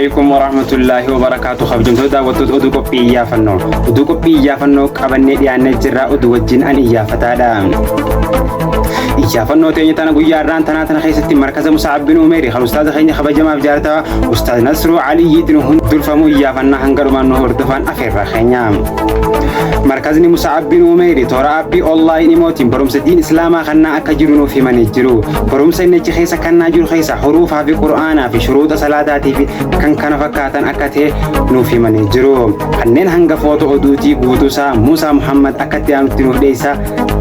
عليكم ورحمة الله وبركاته. خبجم تودا وتدو كوبي يا فنو ودو كوبي يا فنو قبني دي أن جرا ودو وجين أن يا فتادا يا فنو تيجي تنا قوي ران تنا خيستي مركز مصعب بن عمير خل أستاذ خيني خبجم أبجارتا أستاذ نصر علي يدنهن دول فمو يا فنا هنجر ما نهور دفن أخير خينيام مركزني مصعب بن عمير ترى أبي الله نموتين بروم سدين إسلام خنا أكجرونو في من يجرو بروم سنة خيسة كنا جر خيسة حروفها في قرآن في شروط صلاتاتي في كان فكاتن أكته نو في من يجرو حنين هنجا فوتو أدوتي بوتوسا موسى محمد أكتي أمتنو ليسا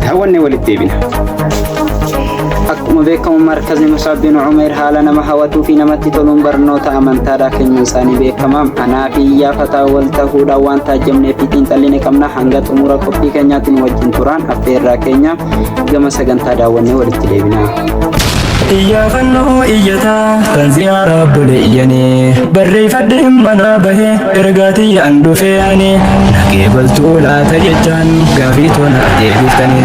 تهوني ولدتيبنا أكم بكم مركز مصعب بن عمير حالنا محوتو في نمتي تلون برنوتا أمن تارك الإنسان بكمام أنا في يا فتا والتهودا وانتا جمني في تين تليني كمنا حنجت أمورا كوبي كنيات وجن توران أفير راكينيا جمع سجن تداوني ولدتيبنا يا فنو إيجتا تنزيارة بلياني بري فدهم منا به إرغاتي أندو فياني نكيبل تولا تججان غافيتونا جيبتني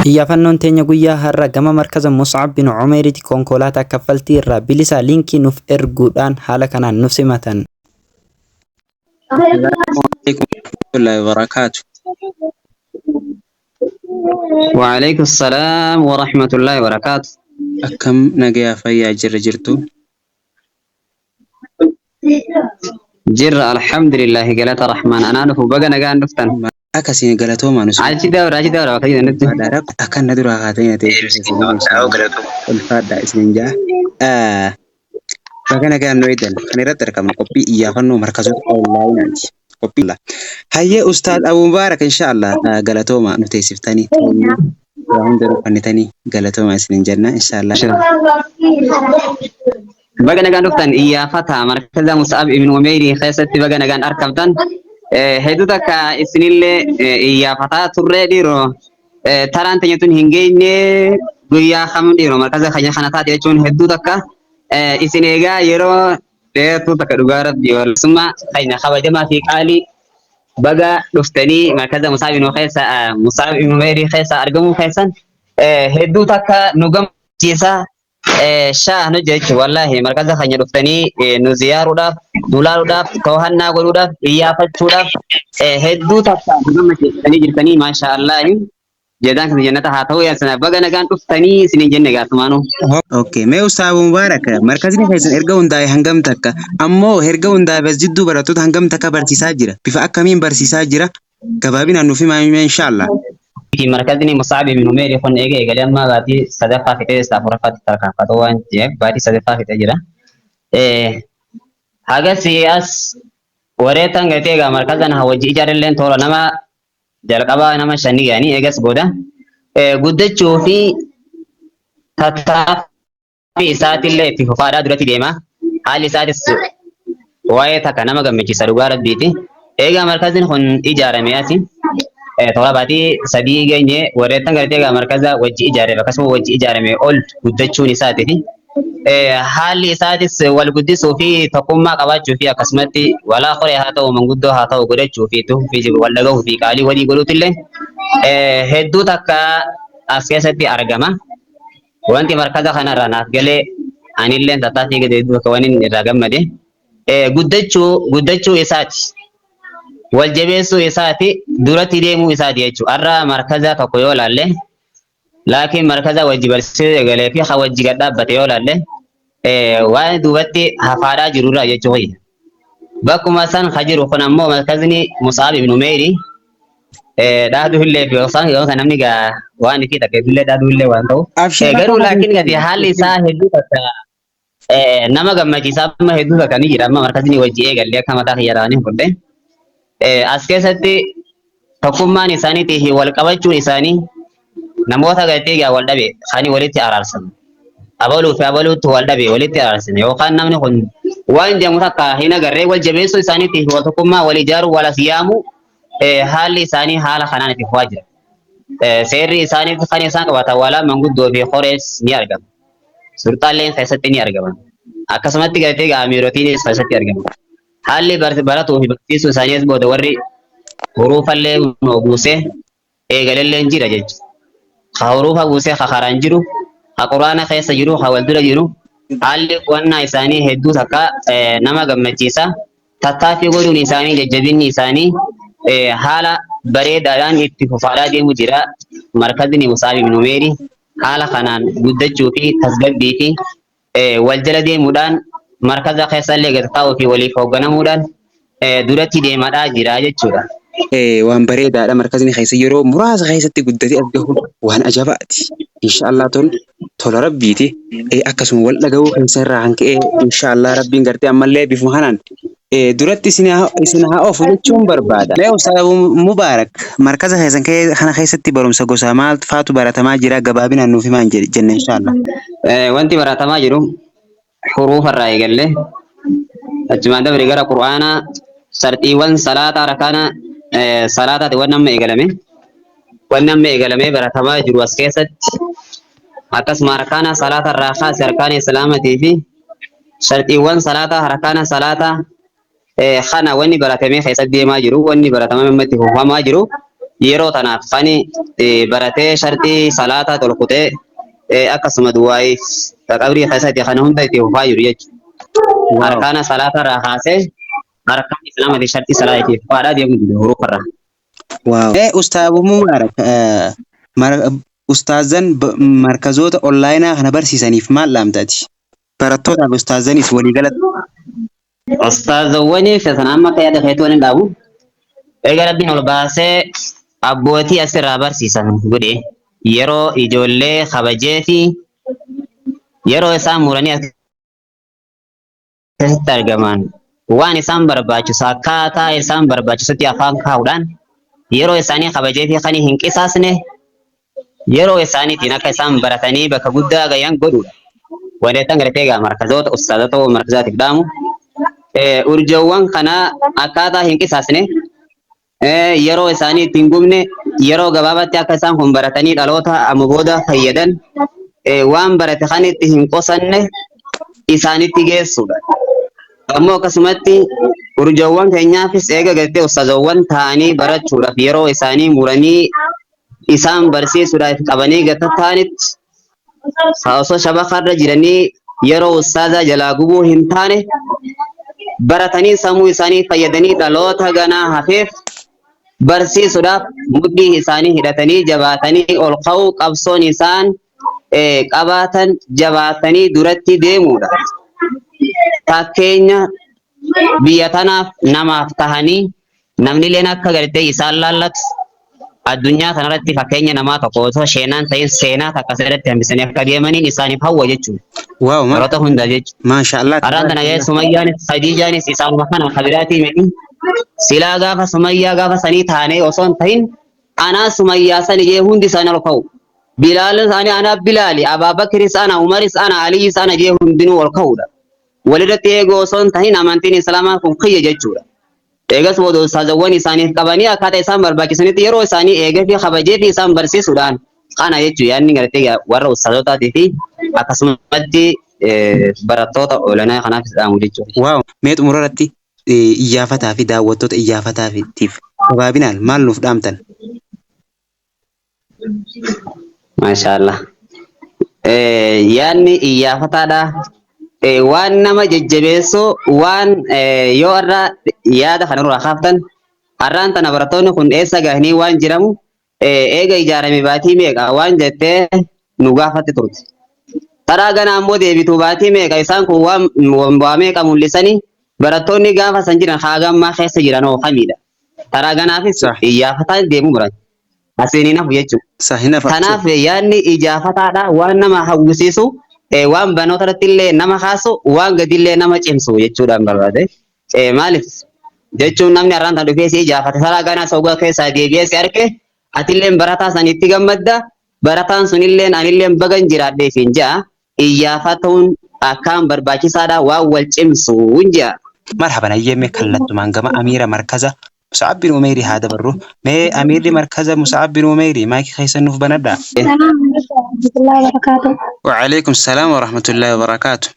يا فنون تينيا قويا هرّا قما مركز مصعب بن عمير كونكولاتا كفلتي را بلسا لينكي نف إرغودان حالا كان نفسي متن السلام عليكم ورحمة الله وبركاته. وعليكم السلام ورحمة الله وبركاته. أكم نجيا فيا جرجرتو جر الحمد لله قالت الرحمن أنا نفو بقى نجا نفتن أكاسين قالتو ما نسوا عاجي دورة وكذا ندو دارك أكن ندرو هاتين تيجي الفادة إسنجا بقى نجا نويدن نرد رقم كوبي إياه فنو مركزه أونلاين عندي كوبي لا هيا أستاذ أبو مبارك إن شاء الله قالتو ما نتيسف تاني عندنا فنتاني قالتو ما إسنجنا إن شاء الله بقى نجا نفتن إياه فتى مركز مصعب بن عمير خيستي بقى نجا أركبتن هدوتك إسنيل يا فتاة ترديرو تران تنيتون هنجيني ويا خم ديرو مركز خيان خناتات يجون هدوتك إسنيجا يرو تتوتك دوغارات ديور ثم خينا خواجة ما في قالي بقى دفتني مركز مصعب بن خيسة مصعب بن عمير خيسة أرجمو خيسان هدوتك نقم جيسا شاه نجيش والله مركز خيان دفتني نزيار وداف دولار وداف كوهنا وداف إيافة وداف هدو تفا نقم جيساني ما شاء الله جدان كذا جنة هاتو يا سنة بقى نكان دفتني سنين جنة قاسمانو أوكي ما أستاذ أبو مبارك مركزني خيسان إرجعون داي هنجم تكا أمو هرجعون داي بس جدو براتو هنجم تكا برسيساجرة بفأك مين برسيساجرة كبابين إنه في ما إن شاء الله في مركزني مصعب بن عمير يكون إيجا قال ما غادي صدفة في تيس تفرقات تركان فتوان جيب بعدي صدفة في تجرا حاجة سياس وريتان غتيغا مركزنا هوجي جارلين تورا نما jalqaba nama shani yani egas booda guddachuu fi tattaaffii isaatillee itti fufaadhaa duratti deema haalli isaatis waa'ee takka nama gammachiisa dhugaa rabbiiti eegaa markazin kun ijaarame asi toora baatii sadii geenye warreettan gartee egaa markaza wajji ijaarame akkasuma wajji ijaarame ol guddachuun isaatiifi haalli isaatis wal guddisuu fi tokkummaa qabaachuu fi akkasumatti walaa qoree haa ta'u manguddoo haa ta'u godhachuu fi tuffii wal dhagahuu fi qaalii walii godhuutillee hedduu takka as keessatti argama. Wanti markaza kanarraa naaf galee anillee tattaaffii gadi hedduu akka waan inni irraa gammade guddachuu isaati. Wal jabeessuu isaati duratti deemuu isaati jechuudha. Har'a markaza tokko yoo laalle laakiin markaza wajji barsiisee galee fi wajji gad dhaabbate yoo laalle waan duubatti hafaadhaa jirurraa jechuudha. Bakkuma san hajiru kun ammoo markazni Mus'ab ibn Umayr dhaaduu illee fi osaan yoo kan namni gaa waan itti takka illee dhaaduu illee waan ta'u garuu laakiin gadi haalli isaa hedduu takka nama gammachiisaa amma hedduu takka ni jira amma markazni wajji eegalee akka mataa fayyadaanii hundee as keessatti tokkummaan isaaniitii fi wal qabachuun isaanii namoota gartee gaa wal dhabe kan walitti araarsan abaluu fi abaluutti wal dhabe walitti araarsan yookaan namni kun waan jedhamu takka hin agarree wal jabeessuu isaaniitii fi wal tokkummaa wal ijaaruu wal asiyaamu haalli isaanii haala kanaan itti fufaa jira. Seerri isaanii kan isaan qabatan walaa manguddoo fi qorees ni argama. Sulxaalleen keessatti ni argaman. Akkasumatti gartee gaa amiirootiinis keessatti argaman. Haalli baratuu fi barsiisuu isaaniis booda warri huruufallee buusee eegalelleen jira jechuudha. Ha huruufa buusee ha karaan jiru, ha quraana keessa jiru, ha wal dura jiru, haalli qonnaa isaanii hedduu takka nama gammachiisa. Tattaaffii godhuun isaanii jajjabinni isaanii haala bareedaadhaan itti fufaadhaa deemu jira. Markazni Mus'ab ibn Umeer haala kanaan guddachuu fi tasgabbii fi wal jala deemuudhaan markaza keessa illee gad taa'uu fi waliif hoogganamuudhaan duratti deemaa jira jechuudha. Waan bareedaadha markazni keessa yeroo muraasa keessatti guddatee as gahuun waan ajaa'ibaati. Inshaallah tola rabbiiti. Akkasuma wal dhagahuu keessa irraa kan ka'e inshaallah rabbiin gartee ammallee bifuma kanaan duratti isin haa oofu jechuun barbaada. Mee Ustaaz Mubaarak markaza keessan kana keessatti barumsa gosa maal faatu baratamaa jira gabaabinaan nuuf himaa jenna inshaallah. Wanti baratamaa jiru huruufa irraa eegalle achumaan dabre gara Qur'aanaa sharxiiwwan salaataa rakaana salaataati waan amma eegalame baratamaa jiru as keessatti akkasuma rakaana salaata irraa kaase rakaana islaamatii fi sharxiiwwan salaataa rakaana salaataa kana wanni baratamee keessatti deemaa jiru wanni baratamee ammatti fufamaa jiru yeroo tanaaf fani baratee sharxii salaataa tolkutee akkasuma du'aa'iif qabrii keessatti kana hunda itti fufaa jiru jechuudha. Rakaana salaataa irraa kaasee rakaana islaamatii sharxii salaatiif faadhaa deemu jiru huruufarraa. Waaw. Ustaaz Mubaarak ustaazan markazoota onlaayinaa kana barsiisaniif maal dhaamtaati? Barattootaaf ustaazanis waliigalatti. Ustaazawwaniif san amma akka yaada keetu waliin dhaabu. Egaa rabbiin ol baasee abbootii asirraa barsiisan godhe yeroo ijoollee kabajee fi yeroo isaan muranii asitti argaman waan isaan barbaachisu akkaataa isaan barbaachisutti afaan kaa'uudhaan yeroo isaanii kabajee fi kan hin qisaasne yeroo isaaniitiin akka isaan baratanii bakka guddaa gayan godhudha. Wadeetan gartee egaa markazoota ustaazota markazaatiif dhaamu urjoowwan kana akkaataa hin qisaasne yeroo isaanii ittiin gubne yeroo gabaabatti akka isaan kun baratanii dhaloota amma booda fayyadan waan barate kan itti hin qosanne isaanitti geessudha. Ammoo akkasumatti urjoowwan keenyaafis eega gartee ustaazowwan ta'anii barachuudhaaf yeroo isaanii muranii isaan barsiisuudhaaf qabanii gata ta'anitti osoo shabakarra jiranii yeroo ustaazaa jalaa gubuu hin taane baratanii sammuu isaanii fayyadanii dhaloota ganaa hafeef barsiisuudhaaf mudhii isaanii hidhatanii jabaatanii ol ka'uu qabsoon isaan qabaatan jabaatanii duratti deemuudha. Fakkeenya biyya tanaaf namaaf tahanii namni illee akka gartee isaan laallatu addunyaa kanarratti fakkeenya namaa tokko osoo sheenaan ta'in seenaa takka asirratti hambisanii akka deemaniin isaaniif hawwa jechuudha. Waaw. Baroota hunda jechuudha. Maashaallah. Araan kana ga'ee Sumayyaanis Khadiijaanis isaanuma kana kabiraatii miti. Silaa gaafa Sumayyaa gaafa sanii taanee osoo hin ta'in anaa Sumayyaa sani jee hundi isaanii ol ka'u. Bilaal isaanii anaa Bilaali, Abaabakiris ana, Umaris ana, Aliyis ana jee hundinuu ol ka'uudha. Walirratti eeguu osoo hin ta'in amantiin Islaamaa kun kiyya jechuudha. Eegas booda ustaazawwan isaaniif qabanii akkaataa isaan barbaachisanitti yeroo isaanii eegee fi kabajee fi isaan barsiisuudhaan kana jechuudha yaadni gartee warra ustaazotaatii fi akkasumatti barattoota olaanaa kanaaf dhaamu jechuudha. Waaw. Mee xumura irratti iyyaafataa fi daawwattoota iyyaafataatiif gabaabinaan maal nuuf dhaamtan? Maashaallah. Yaadni iyyaafataadha. Waan nama jajjabeessu waan yoo irraa yaada kanarraa kaaftan har'aan tana barattoonni kun eessa gahanii waan jiramu eega ijaarame baatii meeqa waan jettee nu gaafatti turte. Taraa ganaa ammoo deebitu baatii meeqa isaan kun waan meeqa mul'isanii barattoonni gaafa san jiran haagammaa keessa jiran oofamiidha. Taraa ganaafis iyyaafataan deemuu baran. Asiin hafu jechuudha. Kanaaf yaadni iyyaafataadha waan nama hawwisiisu. Waan banoota irratti illee nama kaasu waan gadi illee nama cimsu jechuudhaan barbaade. Maaliif jechuun namni har'aan tan dhufee si iyyaafate taraa ganaa soogaa keessaa deebi'ee si arge ati illee barataa sanitti gammadda barataan sun illee ani illee bagan jiraadhee fi ja'a iyyaafatuun akkaan barbaachisaadha waan wal cimsu ja'a. Marhaban ayyeme kallattumaan gama Amiira Markaza Mus'ab bin Umeer hada barru mee Amiirri Markaza Mus'ab bin Umeer maayikii keessan nuuf banadha. وعليكم السلام ورحمة الله وبركاته.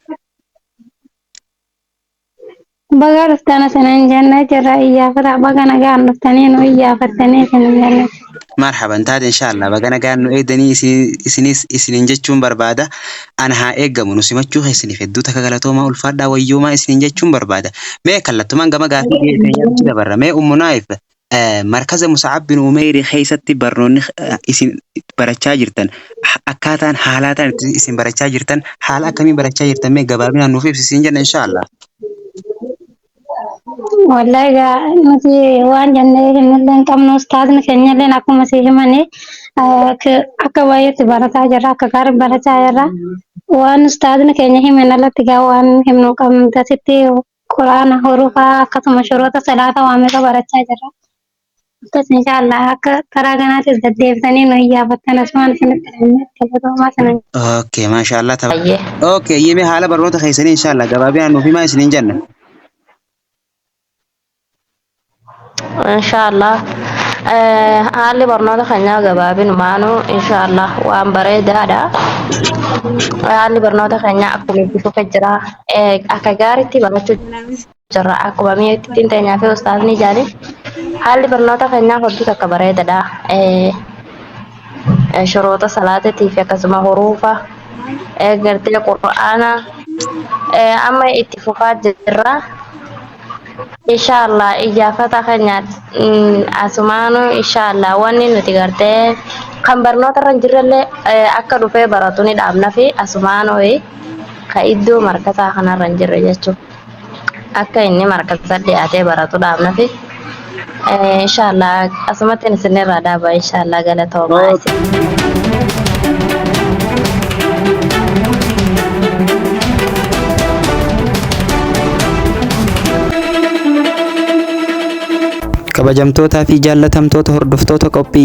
بغار استانا سنين جنة جرائية فرع بغانا قان نفتنين وإيا فتنين سنين جنة marhaban taate inshallah bagana gaannu eedanii isinin jechuun barbaada ana haa eeggamu nu simachuu keessaniif hedduu takka galatooma ulfaadhaa wayyoomaa isinin jechuun barbaada mee kallattumaan gama gaafii keenya dabarra mee ummunaayif markaza Mus'ab bin Umayr keessatti barnoonni isin barachaa jirtan akkaataan haalaataan isin barachaa jirtan haala akkamiin barachaa jirtan mee gabaabinaan nuuf ibsisin jenna inshallah. Wallahi nuti waan jennee himilleen qabnu ustaadni keenyalleen akkuma si himanii akka baay'eetti barataa jirra akka gaarii barachaa jirra waan ustaadni keenya himan alatti gaa waan himnu qabnu asitti quraana hurufaa akkasuma shuroota salaata waan meeqa barachaa jirra. Akkas inshallah akka karaa kanaattis deddeebisanii nu iyyaafatan asumaan isinitti galatoomaa sanan. Okay maashaallah okay yime haala barnoota keessanii inshallah gabaabinaan nuuf himaa isinin jenna. Inshallah haalli barnoota keenyaa gabaabinumaanu inshallah waan bareedaadha. Haalli barnoota keenyaa akkuma itti fufee jira akka gaariitti barachuu jirra akkuma mi'eettiin teenyaa fi ustaasni jaanii haalli barnoota keenyaa hedduu akka bareedaadha. Shuroota salaataatii fi akkasuma huruufa gartee qura'aana amma itti fufaa jirra. Inshallah ijaafata keenya asumaanu inshallah wanni nuti gartee kan barnoota irra jirallee akka dhufee baratu ni dhaabna fi asumaanu ka iddoo markataa kanarra jirre jechuudha. Akka inni markata dhiyaatee baratu dhaabna fi inshallah asumatti isinirraa dhaaba inshallah galatoomaa isin. kabajamtootaa fi jaallatamtoota hordoftoota qophii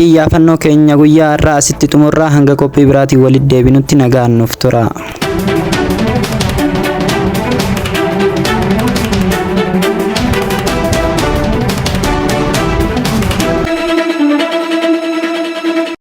iyyaafannoo keenya guyyaa har'aa asitti xumurraa hanga qophii biraatiin walitti deebinutti nagaan nuuf tura.